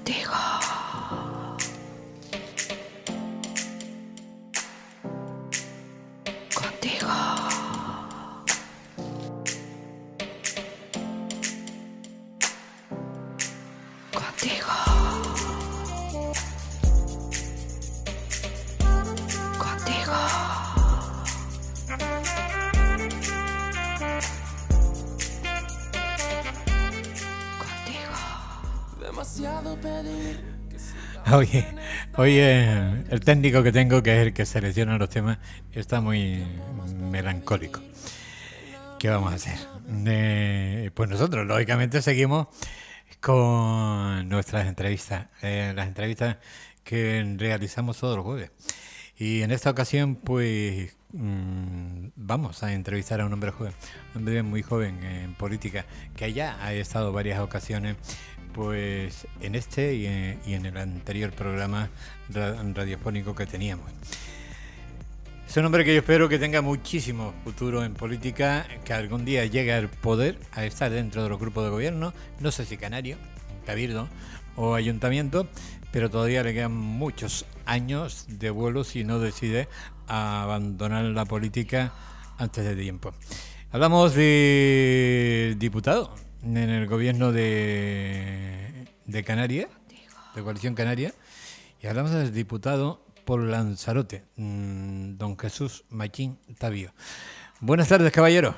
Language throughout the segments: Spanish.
Contigo. Contigo. Contigo. Contigo. Contigo. Demasiado pedir. Oye, el técnico que tengo, que es el que selecciona los temas, está muy melancólico. ¿Qué vamos a hacer? Pues nosotros, lógicamente, seguimos con nuestras entrevistas, las entrevistas que realizamos todos los jueves. Y en esta ocasión, pues, vamos a entrevistar a un hombre joven, un hombre muy joven en política, que ya ha estado varias ocasiones, pues, en este y en el anterior programa radiofónico que teníamos. Es un hombre que yo espero que tenga muchísimo futuro en política, que algún día llegue al poder, a estar dentro de los grupos de gobierno, no sé si canario, cabildo o ayuntamiento, pero todavía le quedan muchos años de vuelo si no decide abandonar la política antes de tiempo. Hablamos de diputado en el gobierno de Canarias, de Coalición Canaria, y hablamos del diputado por Lanzarote, don Jesús Machín Tavio. Buenas tardes, caballero.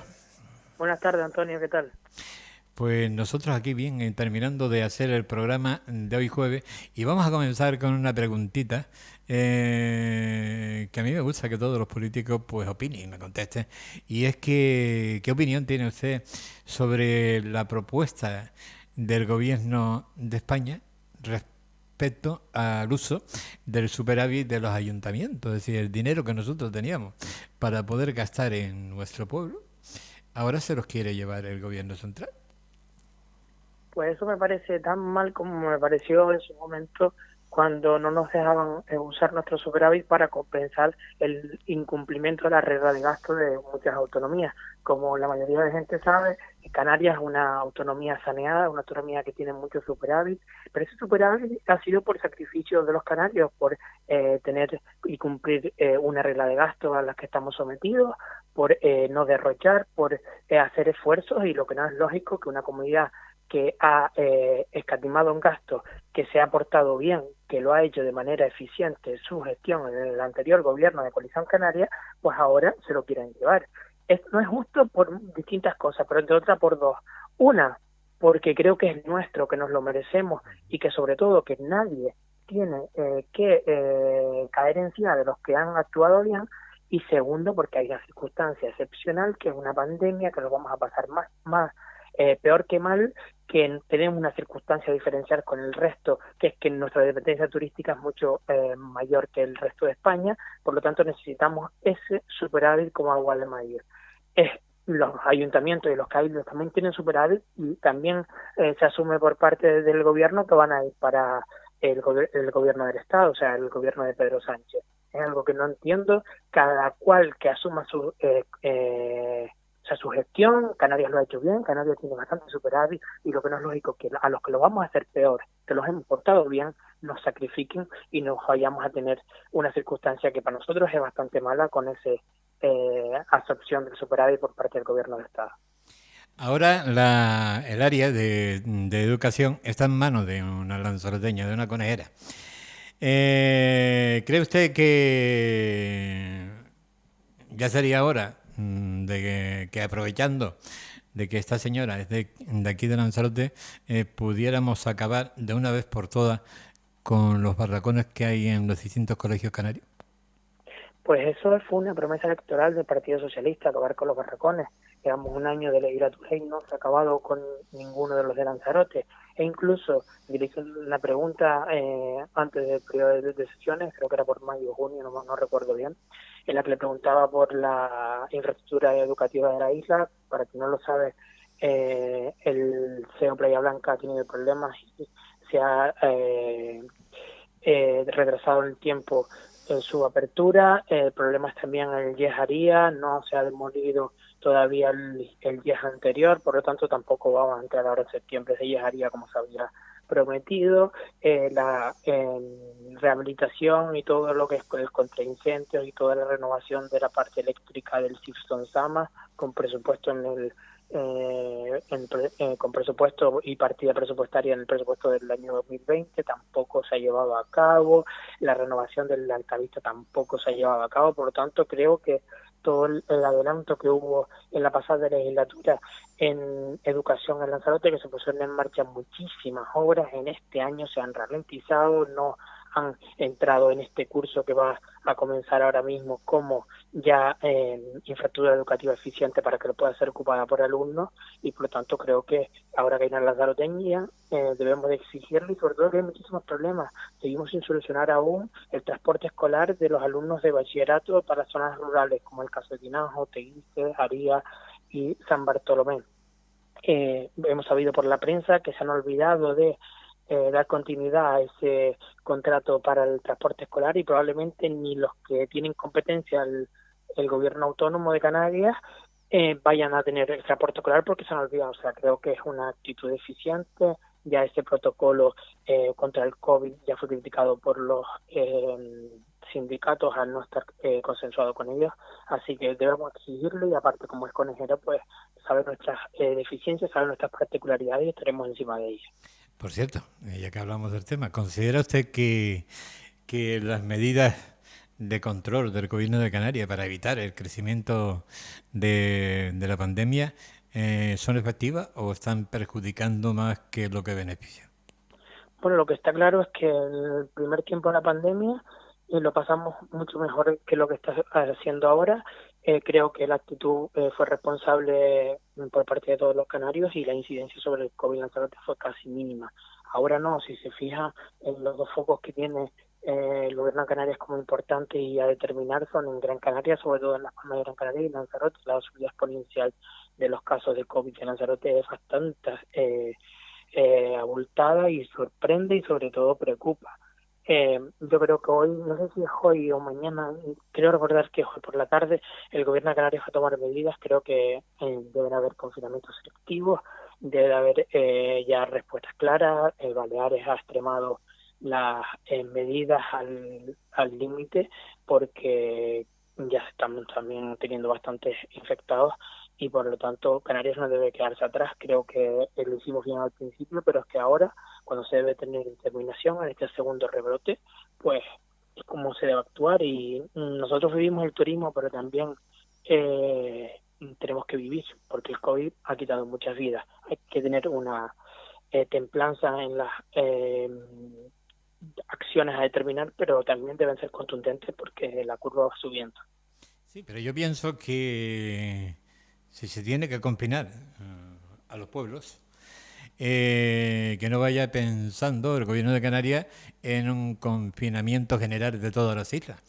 Buenas tardes, Antonio, ¿qué tal? Pues nosotros aquí bien, terminando de hacer el programa de hoy jueves, y vamos a comenzar con una preguntita que a mí me gusta que todos los políticos pues opinen y me contesten, y es que ¿qué opinión tiene usted sobre la propuesta del gobierno de España respecto al uso del superávit de los ayuntamientos, es decir, el dinero que nosotros teníamos para poder gastar en nuestro pueblo, ahora se los quiere llevar el gobierno central? Pues eso me parece tan mal como me pareció en su momento cuando no nos dejaban usar nuestro superávit para compensar el incumplimiento de la regla de gasto de muchas autonomías. Como la mayoría de gente sabe, Canarias es una autonomía saneada, una autonomía que tiene mucho superávit, pero ese superávit ha sido por sacrificio de los canarios, por tener y cumplir una regla de gasto a las que estamos sometidos, por no derrochar, por hacer esfuerzos, y lo que no es lógico que una comunidad que ha escatimado un gasto, que se ha portado bien, que lo ha hecho de manera eficiente su gestión en el anterior gobierno de Coalición Canaria, pues ahora se lo quieran llevar. Esto no es justo por distintas cosas, pero entre otras por dos. Una, porque creo que es nuestro, que nos lo merecemos y que sobre todo que nadie tiene que caer encima de los que han actuado bien. Y segundo, porque hay una circunstancia excepcional, que es una pandemia, que lo vamos a pasar más peor que mal, que tenemos una circunstancia diferencial con el resto, que es que nuestra dependencia turística es mucho mayor que el resto de España, por lo tanto necesitamos ese superávit como agua de mayo. Los ayuntamientos y los cabildos también tienen superávit, y también se asume por parte del gobierno que van a ir para el gobierno del Estado, o sea, el gobierno de Pedro Sánchez. Es algo que no entiendo. Cada cual que asuma su gestión. Canarias lo ha hecho bien, Canarias tiene bastante superávit, y lo que no es lógico es que a los que lo vamos a hacer peor, que los hemos portado bien, nos sacrifiquen y nos vayamos a tener una circunstancia que para nosotros es bastante mala con esa absorción del superávit por parte del gobierno del Estado. Ahora el área de educación está en manos de una lanzaroteña, de una conejera. ¿Cree usted que ya sería hora de que aprovechando de que esta señora es de aquí de Lanzarote, pudiéramos acabar de una vez por todas con los barracones que hay en los distintos colegios canarios? Pues eso fue una promesa electoral del Partido Socialista, acabar con los barracones. Llevamos un año de legislatura y no se ha acabado con ninguno de los de Lanzarote. E incluso dirigí una pregunta antes del periodo de sesiones, creo que era por mayo o junio, no recuerdo bien, en la que le preguntaba por la infraestructura educativa de la isla. Para quien no lo sabe, el CEO Playa Blanca ha tenido problemas y se ha retrasado en el tiempo su apertura. Problemas también en el Yejaría, no se ha demolido todavía el IES anterior, por lo tanto tampoco vamos a entrar ahora en septiembre de Yejaría como se había prometido, la rehabilitación y todo lo que es el contraincendios y toda la renovación de la parte eléctrica del Sifton Sama con presupuesto con presupuesto y partida presupuestaria en el presupuesto del año 2020 tampoco se ha llevado a cabo, la renovación del Altavista tampoco se ha llevado a cabo, por lo tanto creo que todo el adelanto que hubo en la pasada legislatura en educación en Lanzarote, que se pusieron en marcha muchísimas obras, en este año se han ralentizado, no han entrado en este curso que va a comenzar ahora mismo como ya infraestructura educativa eficiente para que lo pueda ser ocupada por alumnos, y por lo tanto creo que ahora que hay una lanzaroteñía debemos de exigirle, y sobre todo que hay muchísimos problemas. Seguimos sin solucionar aún el transporte escolar de los alumnos de bachillerato para zonas rurales, como el caso de Tinajo, Teguise, Aría y San Bartolomé. Hemos sabido por la prensa que se han olvidado de dar continuidad a ese contrato para el transporte escolar, y probablemente ni los que tienen competencia el gobierno autónomo de Canarias vayan a tener el transporte escolar porque se han olvidado. O sea, creo que es una actitud eficiente. Ya ese protocolo contra el COVID ya fue criticado por los sindicatos al no estar consensuado con ellos, así que debemos exigirlo, y aparte como es conejero, pues saber nuestras deficiencias, saber nuestras particularidades, y estaremos encima de ellas. Por cierto, ya que hablamos del tema, ¿considera usted que las medidas de control del gobierno de Canarias para evitar el crecimiento de la pandemia son efectivas o están perjudicando más que lo que benefician? Bueno, lo que está claro es que el primer tiempo de la pandemia lo pasamos mucho mejor que lo que está haciendo ahora. Creo que la actitud fue responsable por parte de todos los canarios, y la incidencia sobre el COVID en Lanzarote fue casi mínima. Ahora no, si se fija en los dos focos que tiene el gobierno de Canarias como importante y a determinar son en Gran Canaria, sobre todo en las Palmas de Gran Canaria y Lanzarote. La subida exponencial de los casos de COVID en Lanzarote es bastante abultada y sorprende, y sobre todo preocupa. Yo creo que hoy, no sé si es hoy o mañana, creo recordar que hoy por la tarde el gobierno de Canarias va a tomar medidas. Creo que deben haber confinamientos selectivos, debe haber ya respuestas claras. Baleares ha extremado las medidas al límite, porque ya estamos también teniendo bastantes infectados, y por lo tanto Canarias no debe quedarse atrás. Creo que lo hicimos bien al principio, pero es que ahora, cuando se debe tener determinación en este segundo rebrote, pues es como se debe actuar. Y nosotros vivimos el turismo, pero también tenemos que vivir, porque el COVID ha quitado muchas vidas. Hay que tener una templanza en las acciones a determinar, pero también deben ser contundentes porque la curva va subiendo. Sí, pero yo pienso que si se tiene que confinar a los pueblos, que no vaya pensando el gobierno de Canarias en un confinamiento general de todas las islas.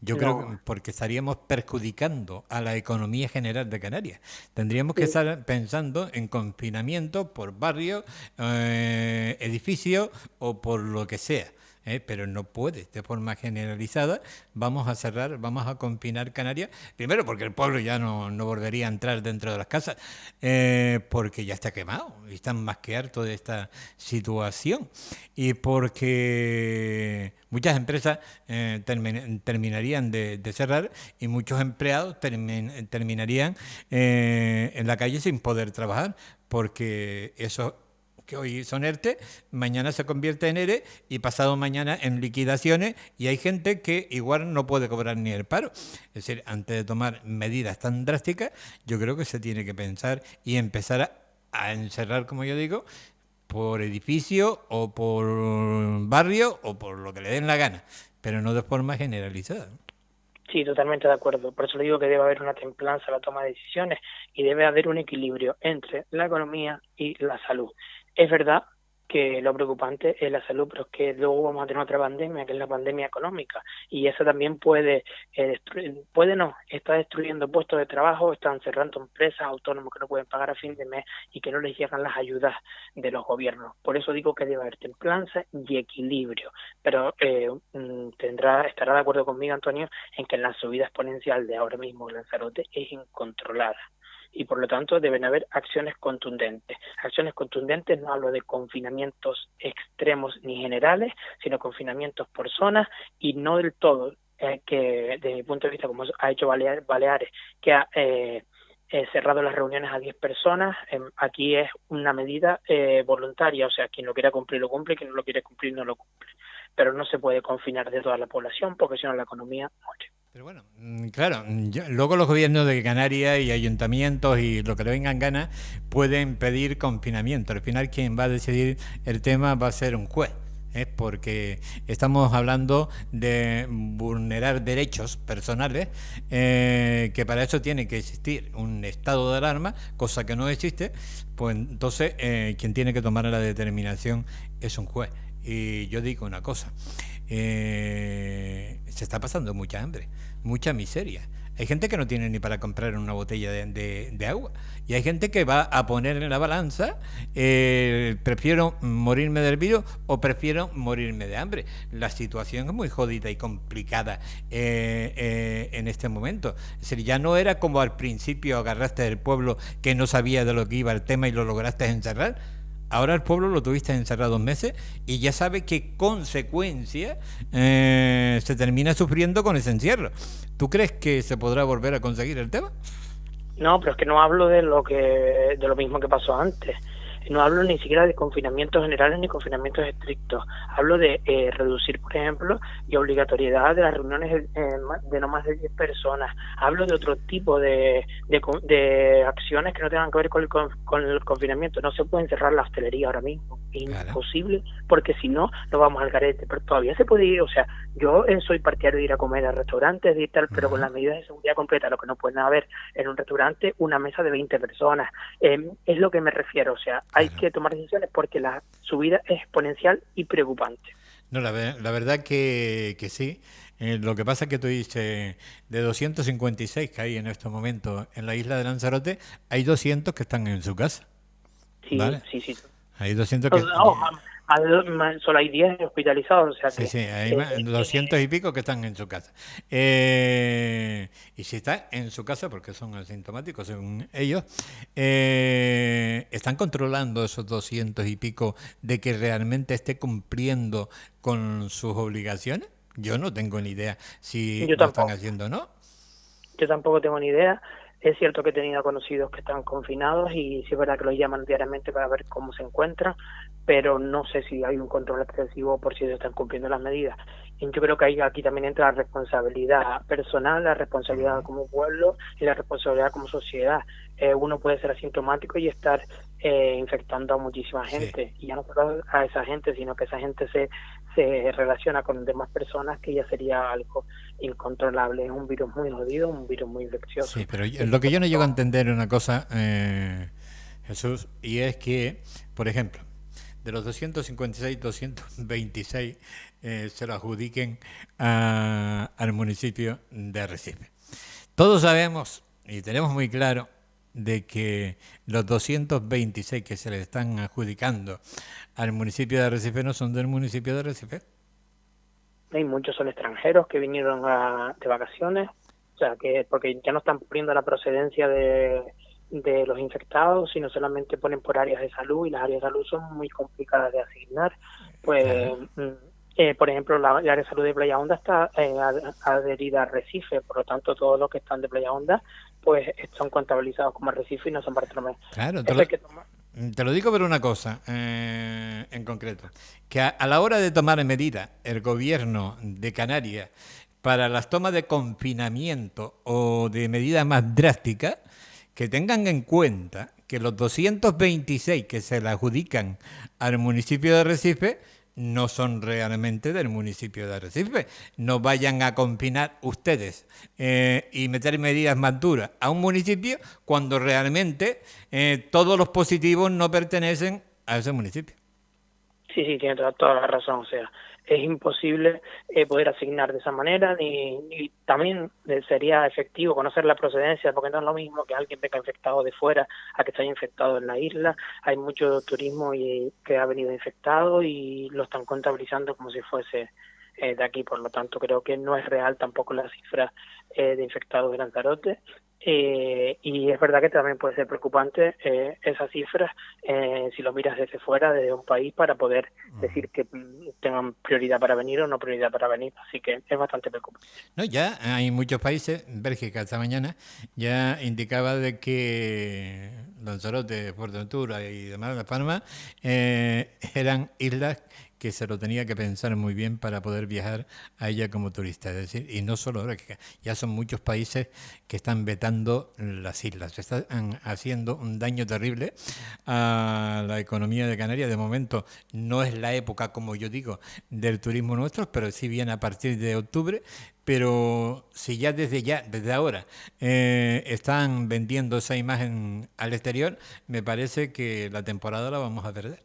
Yo creo que porque estaríamos perjudicando a la economía general de Canarias. Tendríamos que estar pensando en confinamiento por barrio, edificio o por lo que sea. Pero no puede de forma generalizada. Vamos a cerrar, vamos a confinar Canarias, primero porque el pueblo ya no volvería a entrar dentro de las casas, porque ya está quemado y están más que hartos de esta situación, y porque muchas empresas terminarían de cerrar, y muchos empleados terminarían en la calle sin poder trabajar, porque eso que hoy son ERTE, mañana se convierte en ERE y pasado mañana en liquidaciones, y hay gente que igual no puede cobrar ni el paro. Es decir, antes de tomar medidas tan drásticas, yo creo que se tiene que pensar y empezar a encerrar, como yo digo, por edificio o por barrio o por lo que le den la gana, pero no de forma generalizada. Sí, totalmente de acuerdo. Por eso le digo que debe haber una templanza a la toma de decisiones, y debe haber un equilibrio entre la economía y la salud. Es verdad que lo preocupante es la salud, pero es que luego vamos a tener otra pandemia, que es la pandemia económica, y esa también está destruyendo puestos de trabajo, están cerrando empresas, autónomos que no pueden pagar a fin de mes y que no les llegan las ayudas de los gobiernos. Por eso digo que debe haber templanza y equilibrio, pero estará de acuerdo conmigo, Antonio, en que la subida exponencial de ahora mismo en Lanzarote es incontrolada. y por lo tanto deben haber acciones contundentes. Acciones contundentes, no hablo de confinamientos extremos ni generales, sino confinamientos por zonas y no del todo, que desde mi punto de vista, como ha hecho Baleares, que ha cerrado las reuniones a 10 personas, aquí es una medida voluntaria, o sea, quien lo quiera cumplir lo cumple, quien no lo quiere cumplir no lo cumple. Pero no se puede confinar de toda la población porque si no la economía muere. Pero bueno, claro, luego los gobiernos de Canarias y ayuntamientos y lo que le vengan ganas pueden pedir confinamiento. Al final quien va a decidir el tema va a ser un juez. Porque estamos hablando de vulnerar derechos personales, que para eso tiene que existir un estado de alarma, cosa que no existe. Pues entonces quien tiene que tomar la determinación es un juez. Y yo digo una cosa, se está pasando mucha hambre, mucha miseria. Hay gente que no tiene ni para comprar una botella de agua. Y hay gente que va a poner en la balanza, prefiero morirme del virus o prefiero morirme de hambre. La situación es muy jodida y complicada en este momento. Es decir, ya no era como al principio agarraste el pueblo que no sabía de lo que iba el tema y lo lograste encerrar. Ahora el pueblo lo tuviste encerrado 2 meses y ya sabe qué consecuencia se termina sufriendo con ese encierro. ¿Tú crees que se podrá volver a conseguir el tema? No, pero es que no hablo de lo mismo que pasó antes. No hablo ni siquiera de confinamientos generales ni confinamientos estrictos. Hablo de reducir, por ejemplo, y obligatoriedad de las reuniones de no más de 10 personas. Hablo de otro tipo de acciones que no tengan que ver con el confinamiento. No se puede cerrar la hostelería ahora mismo. Es imposible, porque si no, nos vamos al garete. Pero todavía se puede ir, o sea, yo soy partidario de ir a comer a restaurantes y tal, pero con las medidas de seguridad completa, lo que no pueden haber en un restaurante, una mesa de 20 personas. Es lo que me refiero, o sea, hay que tomar decisiones porque la subida es exponencial y preocupante. No, la verdad que sí. Lo que pasa es que tú dices, de 256 que hay en estos momentos en la isla de Lanzarote, hay 200 que están en su casa. Sí, ¿vale? sí. Hay 200 que... Solo hay 10 hospitalizados, o sea que... Sí, hay 200 y pico que están en su casa. Y si está en su casa, porque son asintomáticos según ellos, ¿están controlando esos 200 y pico de que realmente esté cumpliendo con sus obligaciones? Yo no tengo ni idea si lo están haciendo o no. Yo tampoco tengo ni idea. Es cierto que he tenido conocidos que están confinados y sí es verdad que los llaman diariamente para ver cómo se encuentran, pero no sé si hay un control excesivo por si se están cumpliendo las medidas. Y yo creo que aquí también entra la responsabilidad personal, la responsabilidad como pueblo y la responsabilidad como sociedad. Uno puede ser asintomático y estar infectando a muchísima gente, y ya no solo a esa gente, sino que esa gente se relaciona con demás personas, que ya sería algo incontrolable. Es un virus muy jodido, un virus muy infeccioso. Sí, pero lo que yo no llego a entender es una cosa, Jesús, y es que, por ejemplo, de los 256, 226 se lo adjudiquen al municipio de Arrecife. Todos sabemos y tenemos muy claro de que los 226 que se le están adjudicando al municipio de Arrecife no son del municipio de Arrecife. Y muchos son extranjeros que vinieron de vacaciones, o sea, que porque ya no están poniendo la procedencia de los infectados, sino solamente ponen por áreas de salud, y las áreas de salud son muy complicadas de asignar. Pues, por ejemplo, la área de salud de Playa Honda está adherida a Arrecife, por lo tanto, todos los que están de Playa Honda pues son contabilizados como Arrecife y no San Bartolomé. Claro, te lo digo por una cosa en concreto, que a la hora de tomar medidas el gobierno de Canarias para las tomas de confinamiento o de medidas más drásticas, que tengan en cuenta que los 226 que se le adjudican al municipio de Arrecife no son realmente del municipio de Arrecife. No vayan a confinar ustedes y meter medidas más duras a un municipio cuando realmente todos los positivos no pertenecen a ese municipio. Sí, tiene toda la razón. O sea, es imposible poder asignar de esa manera, ni también sería efectivo conocer la procedencia, porque no es lo mismo que alguien venga infectado de fuera a que esté infectado en la isla. Hay mucho turismo que ha venido infectado y lo están contabilizando como si fuese de aquí. Por lo tanto, creo que no es real tampoco la cifra de infectados de Lanzarote. Y es verdad que también puede ser preocupante esas cifras si lo miras desde fuera, desde un país, para poder decir que tengan prioridad para venir o no prioridad para venir. Así que es bastante preocupante. No, ya hay muchos países, Bélgica esta mañana ya indicaba de que Lanzarote, Fuerteventura y demás, La Palma, eran islas que se lo tenía que pensar muy bien para poder viajar a ella como turista. Es decir, y no solo Bélgica, ya son muchos países que están vetando las islas. Están haciendo un daño terrible a la economía de Canarias. De momento no es la época, como yo digo, del turismo nuestro, pero sí viene a partir de octubre. Pero si desde ahora, están vendiendo esa imagen al exterior, me parece que la temporada la vamos a perder.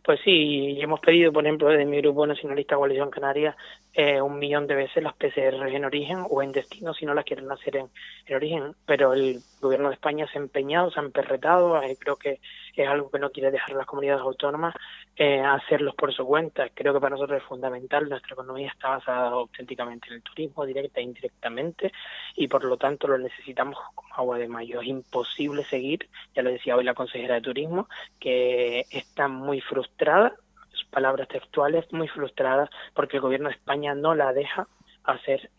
Pues sí, y hemos pedido, por ejemplo, desde mi grupo nacionalista Coalición Canaria, 1 millón de veces las PCR en origen o en destino si no las quieren hacer en origen, pero el gobierno de España se ha empeñado, se ha emperretado, creo que es algo que no quiere dejar las comunidades autónomas a hacerlos por su cuenta. Creo que para nosotros es fundamental, nuestra economía está basada auténticamente en el turismo, directa e indirectamente, y por lo tanto lo necesitamos como agua de mayo. Es imposible seguir, ya lo decía hoy la consejera de Turismo, que está muy frustrada, sus palabras textuales, muy frustrada porque el gobierno de España no la deja hacer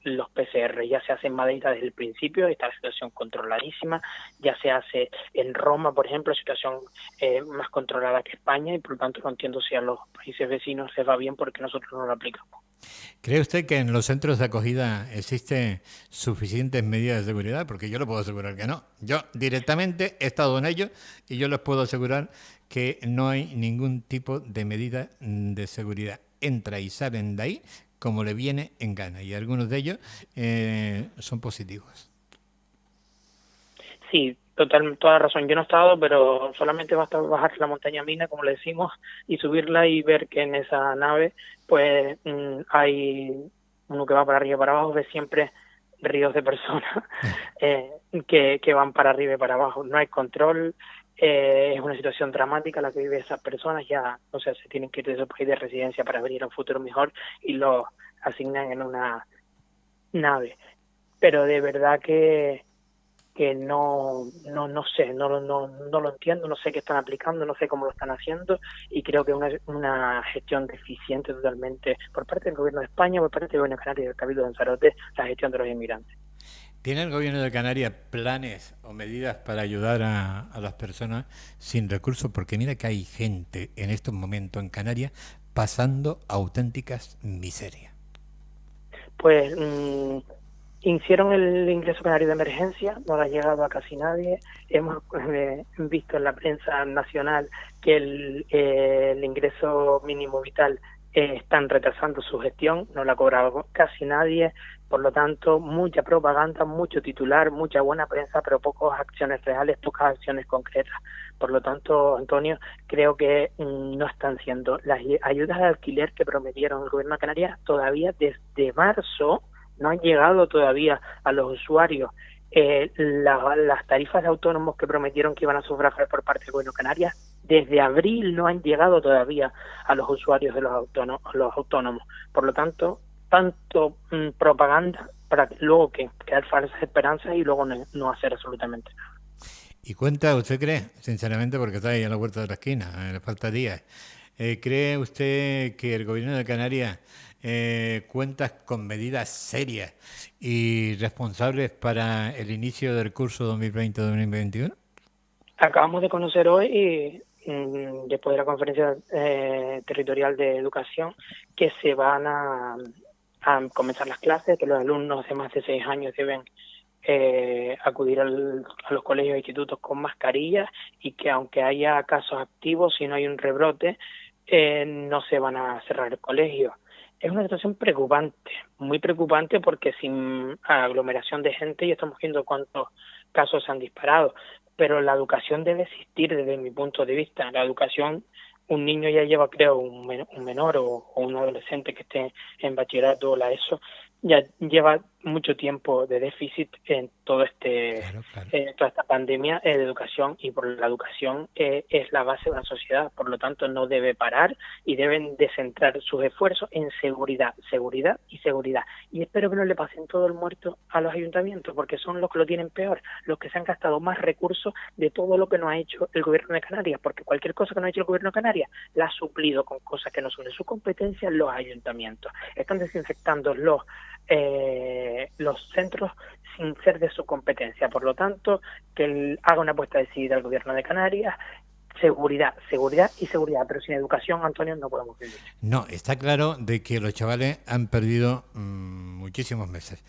los PCR. Ya se hace en Madrid desde el principio, está la situación controladísima, ya se hace en Roma, por ejemplo, situación más controlada que España, y por lo tanto no entiendo si a los países vecinos les va bien porque nosotros no lo aplicamos. ¿Cree usted que en los centros de acogida existen suficientes medidas de seguridad? Porque yo le puedo asegurar que no. Yo directamente he estado en ellos y yo les puedo asegurar que no hay ningún tipo de medida de seguridad. Entra y salen de ahí como le viene en gana, y algunos de ellos son positivos. Sí, toda razón. Yo no he estado, pero solamente basta bajar la montaña Mina, como le decimos, y subirla y ver que en esa nave pues hay uno que va para arriba y para abajo, ve siempre ríos de personas que van para arriba y para abajo. No hay control, es una situación dramática la que viven esas personas. Ya, o sea, se tienen que ir de su país de residencia para venir a un futuro mejor y lo asignan en una nave. Pero de verdad que no sé, no lo entiendo, no sé qué están aplicando, no sé cómo lo están haciendo, y creo que es una gestión deficiente totalmente por parte del gobierno de España, por parte del gobierno de Canarias y del Cabildo de Lanzarote, la gestión de los inmigrantes. ¿Tiene el gobierno de Canarias planes o medidas para ayudar a las personas sin recursos? Porque mira que hay gente en estos momentos en Canarias pasando auténticas miserias. Pues hicieron el ingreso canario de emergencia, no le ha llegado a casi nadie. Hemos visto en la prensa nacional que el ingreso mínimo vital están retrasando su gestión, no la ha cobrado casi nadie. Por lo tanto, mucha propaganda, mucho titular, mucha buena prensa, pero pocas acciones reales, pocas acciones concretas. Por lo tanto, Antonio, creo que no están siendo las ayudas de alquiler que prometieron el gobierno de Canarias todavía desde marzo. No han llegado todavía a los usuarios las tarifas de autónomos que prometieron que iban a sufragar por parte del gobierno de Canarias. Desde abril no han llegado todavía a los usuarios de los autónomos. Por lo tanto, propaganda para luego que crear falsas esperanzas y luego no hacer absolutamente nada. ¿Y cuenta, usted cree, sinceramente, porque está ahí a la puerta de la esquina, le falta días, cree usted que el gobierno de Canarias cuenta con medidas serias y responsables para el inicio del curso 2020-2021? Acabamos de conocer hoy, después de la conferencia territorial de educación, que se van a comenzar las clases, que los alumnos de más de 6 años deben acudir a los colegios e institutos con mascarillas, y que aunque haya casos activos, si no hay un rebrote, no se van a cerrar el colegio. Es una situación preocupante, muy preocupante, porque sin aglomeración de gente ya estamos viendo cuántos casos se han disparado, pero la educación debe existir desde mi punto de vista. La educación, un niño ya lleva, creo, un menor o un adolescente que esté en bachillerato o la ESO, ya lleva mucho tiempo de déficit en todo Claro, claro. toda esta pandemia de educación, y por la educación es la base de una sociedad, por lo tanto no debe parar y deben de centrar sus esfuerzos en seguridad, seguridad y seguridad. Y espero que no le pasen todo el muerto a los ayuntamientos, porque son los que lo tienen peor, los que se han gastado más recursos de todo lo que no ha hecho el gobierno de Canarias, porque cualquier cosa que no ha hecho el gobierno de Canarias la ha suplido con cosas que no son de su competencia los ayuntamientos. Están desinfectando los centros sin ser de su competencia. Por lo tanto, que él haga una apuesta decidida al gobierno de Canarias. Seguridad, seguridad y seguridad, pero sin educación, Antonio, no podemos vivir. No, está claro de que los chavales han perdido muchísimos meses.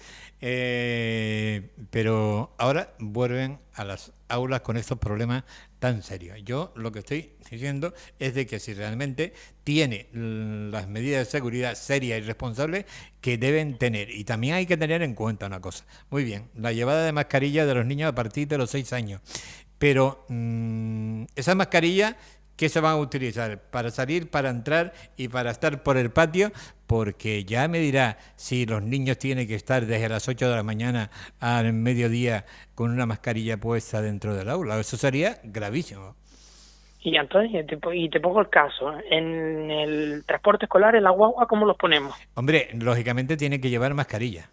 Pero ahora vuelven a las aulas con estos problemas tan serios. Yo lo que estoy diciendo es de que si realmente tiene las medidas de seguridad serias y responsables que deben tener. Y también hay que tener en cuenta una cosa. Muy bien, la llevada de mascarilla de los niños a partir de los 6 años. Pero esas mascarillas, ¿qué se van a utilizar? Para salir, para entrar y para estar por el patio, porque ya me dirá si los niños tienen que estar desde las 8 de la mañana al mediodía con una mascarilla puesta dentro del aula. Eso sería gravísimo. Y Antonio, te pongo el caso, en el transporte escolar, en la guagua, ¿cómo los ponemos? Hombre, lógicamente tienen que llevar mascarilla.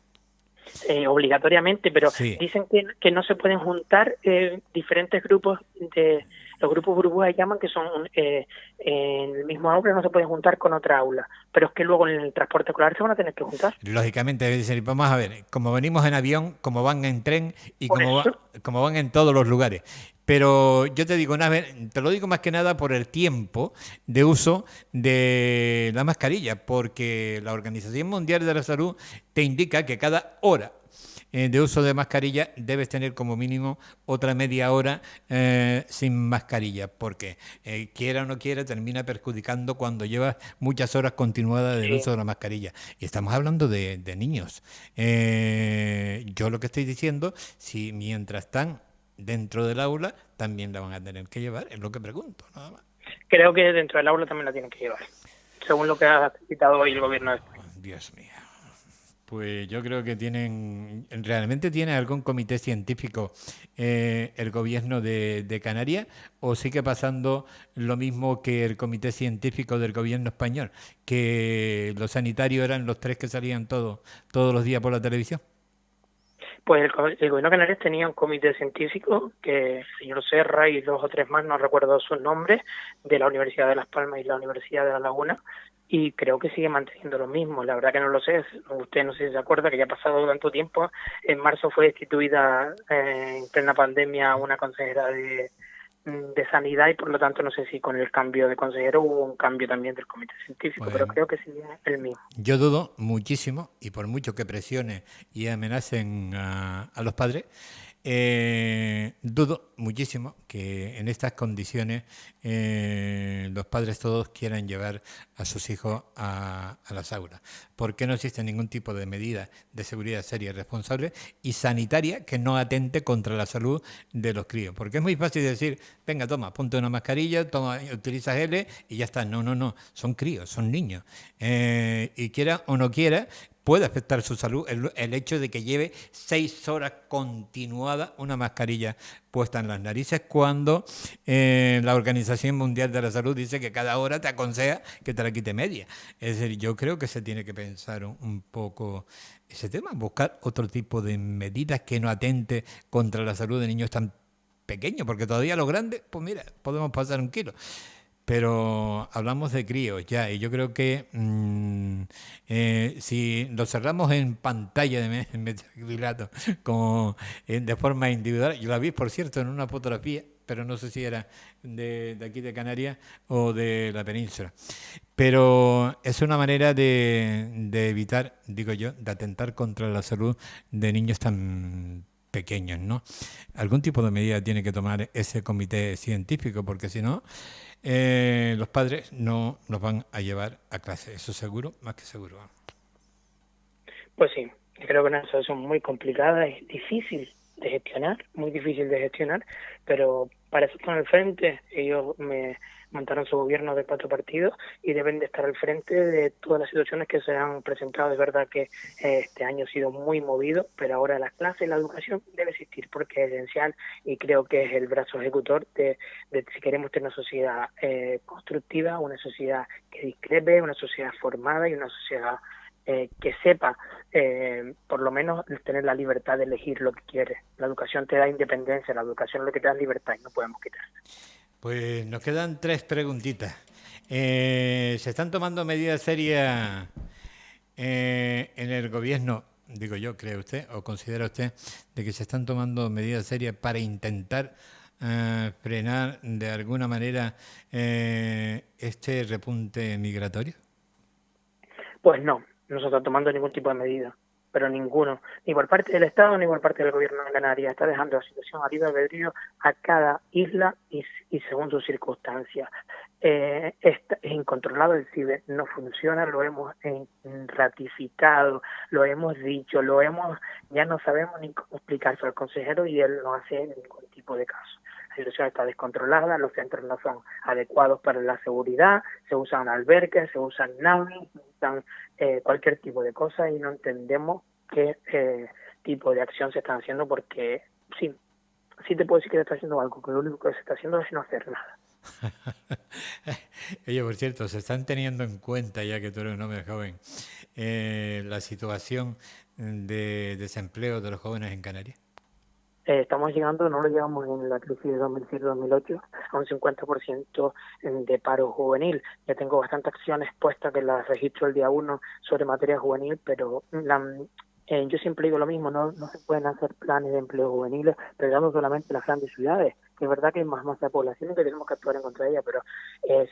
Obligatoriamente, pero Sí. dicen que no se pueden juntar diferentes grupos los grupos burbujas llaman, que son en el mismo aula, no se pueden juntar con otra aula, pero es que luego en el transporte escolar se van a tener que juntar. Lógicamente, dicen, vamos a ver, como venimos en avión, como van en tren y Por eso. como van en todos los lugares. Pero yo te digo, una vez, te lo digo más que nada por el tiempo de uso de la mascarilla, porque la Organización Mundial de la Salud te indica que cada hora de uso de mascarilla debes tener como mínimo otra media hora sin mascarilla, porque quiera o no quiera termina perjudicando cuando llevas muchas horas continuadas del Sí. uso de la mascarilla. Y estamos hablando de niños. Yo lo que estoy diciendo, si mientras están dentro del aula, también la van a tener que llevar, es lo que pregunto, nada más. Creo que dentro del aula también la tienen que llevar, según lo que ha citado hoy el gobierno de España. Dios mío. Pues yo creo que realmente tiene algún comité científico el gobierno de Canarias, o sigue pasando lo mismo que el comité científico del gobierno español, que los sanitarios eran los tres que salían todos los días por la televisión. Pues el gobierno de Canarias tenía un comité científico, que el señor Serra y 2 o 3 más, no recuerdo sus nombres, de la Universidad de Las Palmas y la Universidad de La Laguna, y creo que sigue manteniendo lo mismo. La verdad que no lo sé, usted no sé si se acuerda que ya ha pasado tanto tiempo. En marzo fue destituida en plena pandemia una consejera de sanidad, y por lo tanto no sé si con el cambio de consejero hubo un cambio también del comité científico, Pues, pero creo que sigue el mismo. yo dudo muchísimo, y por mucho que presione y amenacen a los padres, dudo muchísimo que en estas condiciones los padres todos quieran llevar a sus hijos a las aulas, porque no existe ningún tipo de medida de seguridad seria y responsable y sanitaria que no atente contra la salud de los críos. Porque es muy fácil decir, venga, toma, ponte una mascarilla, toma, utiliza gel y ya está. No, no, no, son críos, son niños. Y quiera o no quiera, puede afectar su salud el hecho de que lleve 6 horas continuadas una mascarilla puesta en las narices, cuando la Organización Mundial de la Salud dice que cada hora te aconseja que te la quite media. Es decir, yo creo que se tiene que pensar un poco ese tema, buscar otro tipo de medidas que no atente contra la salud de niños tan pequeños, porque todavía los grandes, pues mira, podemos pasar 1 kilo. Pero hablamos de críos ya, y yo creo que si lo cerramos en pantalla de metacrilato como de forma individual, yo la vi, por cierto, en una fotografía, pero no sé si era de aquí de Canarias o de la península. Pero es una manera de evitar, digo yo, de atentar contra la salud de niños tan pequeños, ¿no? Algún tipo de medida tiene que tomar ese comité científico, porque si no, los padres no nos van a llevar a clase, eso seguro, más que seguro. Pues sí, creo que es una situación muy complicada, es difícil de gestionar, muy difícil de gestionar, pero para eso están al frente. Ellos me montaron su gobierno de 4 partidos y deben de estar al frente de todas las situaciones que se han presentado. Es verdad que este año ha sido muy movido, pero ahora las clases, la educación debe existir porque es esencial y creo que es el brazo ejecutor de si queremos tener una sociedad constructiva, una sociedad que discrepe, una sociedad formada y una sociedad que sepa, por lo menos, tener la libertad de elegir lo que quiere. La educación te da independencia, la educación es lo que te da libertad y no podemos quitar. Pues nos quedan 3 preguntitas. ¿Se están tomando medidas serias en el gobierno, digo yo, cree usted, o considera usted, de que se están tomando medidas serias para intentar frenar de alguna manera este repunte migratorio? Pues no se está tomando ningún tipo de medida, pero ninguno, ni por parte del Estado ni por parte del Gobierno de Canarias. Está dejando la situación a libre albedrío a cada isla y según sus circunstancias. Es incontrolado el CIBE, no funciona, lo hemos ratificado, lo hemos dicho, ya no sabemos ni cómo explicárselo al consejero y él no hace ningún tipo de caso. La situación está descontrolada, los centros no son adecuados para la seguridad, se usan albergues, se usan naves, se usan cualquier tipo de cosa y no entendemos qué tipo de acción se están haciendo porque sí te puedo decir que se está haciendo algo, que lo único que se está haciendo es no hacer nada. Oye, por cierto, se están teniendo en cuenta, ya que tú eres un hombre joven, la situación de desempleo de los jóvenes en Canarias. Estamos llegando, no lo llevamos en la crisis de 2007-2008, a un 50% de paro juvenil. Ya tengo bastantes acciones puestas que las registro el día 1 sobre materia juvenil, pero yo siempre digo lo mismo, no se pueden hacer planes de empleo juveniles, pero no solamente en las grandes ciudades, que es verdad que hay más masa de población y que tenemos que actuar en contra de ella, pero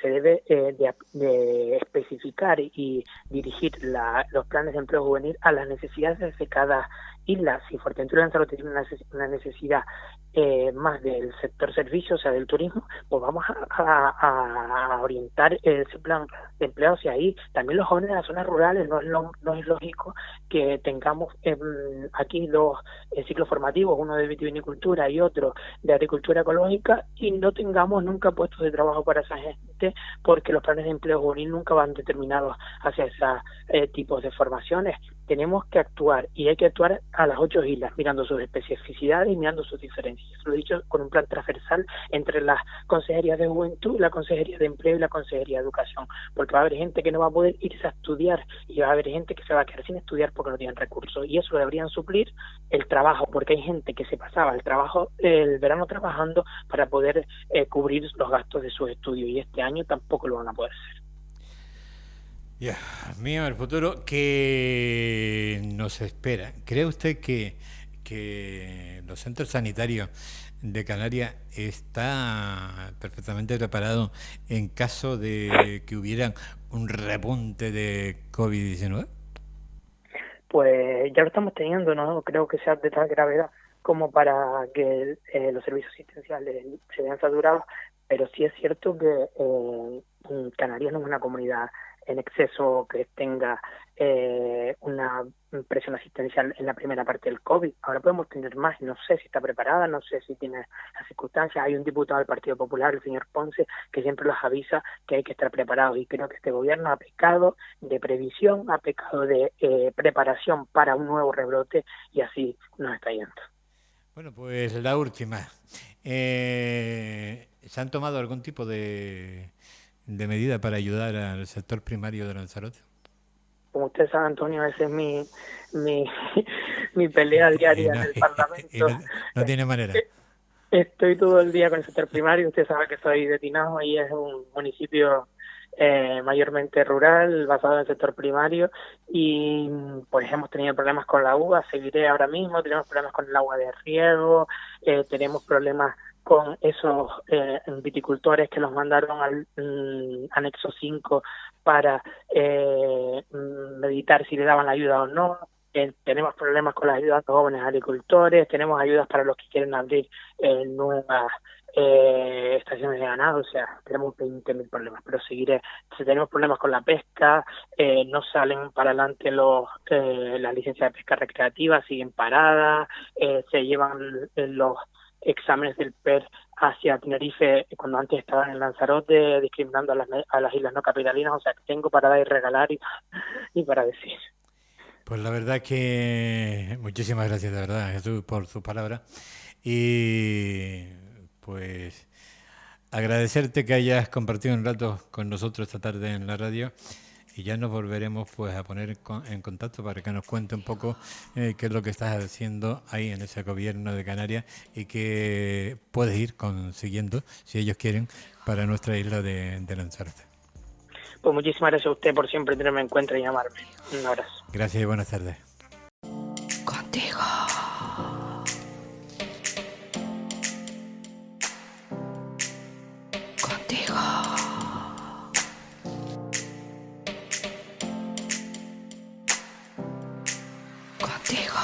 se debe de especificar y dirigir los planes de empleo juvenil a las necesidades de cada isla. Si Fuerteventura y Lanzarote tiene una necesidad más del sector servicios, o sea, del turismo, pues vamos a orientar ese plan de empleo hacia ahí. También los jóvenes de las zonas rurales, no es lógico que tengamos aquí dos ciclos formativos, uno de vitivinicultura y otro de agricultura ecológica, y no tengamos nunca puestos de trabajo para esa gente, porque los planes de empleo juvenil nunca van determinados hacia esos tipos de formaciones. Tenemos que actuar, y hay que actuar a las 8 islas, mirando sus especificidades y mirando sus diferencias. Lo he dicho, con un plan transversal entre las consejerías de juventud, la consejería de empleo y la consejería de educación, porque va a haber gente que no va a poder irse a estudiar y va a haber gente que se va a quedar sin estudiar porque no tienen recursos, y eso lo deberían suplir el trabajo, porque hay gente que se pasaba el verano trabajando para poder cubrir los gastos de sus estudios, y este año tampoco lo van a poder hacer. Dios mío, el futuro que nos espera. ¿Cree usted que los centros sanitarios de Canarias está perfectamente preparado en caso de que hubiera un repunte de COVID-19? Pues ya lo estamos teniendo, no creo que sea de tal gravedad como para que los servicios asistenciales se vean saturados, pero sí es cierto que Canarias no es una comunidad en exceso que tenga una presión asistencial en la primera parte del COVID. Ahora podemos tener más, no sé si está preparada, no sé si tiene las circunstancias. Hay un diputado del Partido Popular, el señor Ponce, que siempre los avisa que hay que estar preparados, y creo que este gobierno ha pecado de previsión, ha pecado de preparación para un nuevo rebrote, y así nos está yendo. Bueno, pues la última. ¿Se han tomado algún tipo de medida para ayudar al sector primario de Lanzarote? Como usted sabe, Antonio, esa es mi pelea diaria en el Parlamento. No tiene manera. Estoy todo el día con el sector primario. Usted sabe que soy de Tinao y es un municipio mayormente rural, basado en el sector primario, y pues hemos tenido problemas con la uva, seguiré ahora mismo, tenemos problemas con el agua de riego, tenemos problemas con esos viticultores que los mandaron al anexo 5 para meditar si le daban la ayuda o no. Tenemos problemas con las ayudas a los jóvenes agricultores, tenemos ayudas para los que quieren abrir nuevas estaciones de ganado, o sea, tenemos 20.000 problemas, pero seguiré. Si tenemos problemas con la pesca, no salen para adelante las licencias de pesca recreativa, siguen paradas, se llevan los exámenes del PER hacia Tenerife cuando antes estaban en Lanzarote, discriminando a las islas no capitalinas. O sea, que tengo para dar y regalar y para decir. Pues la verdad que muchísimas gracias, de verdad, Jesús, por sus palabras. Y pues agradecerte que hayas compartido un rato con nosotros esta tarde en la radio. Y ya nos volveremos pues a poner en contacto para que nos cuente un poco qué es lo que estás haciendo ahí en ese gobierno de Canarias y qué puedes ir consiguiendo, si ellos quieren, para nuestra isla de Lanzarote. Pues muchísimas gracias a usted por siempre tenerme en cuenta y llamarme. Un abrazo. Gracias y buenas tardes. Contigo. Contigo. Contigo.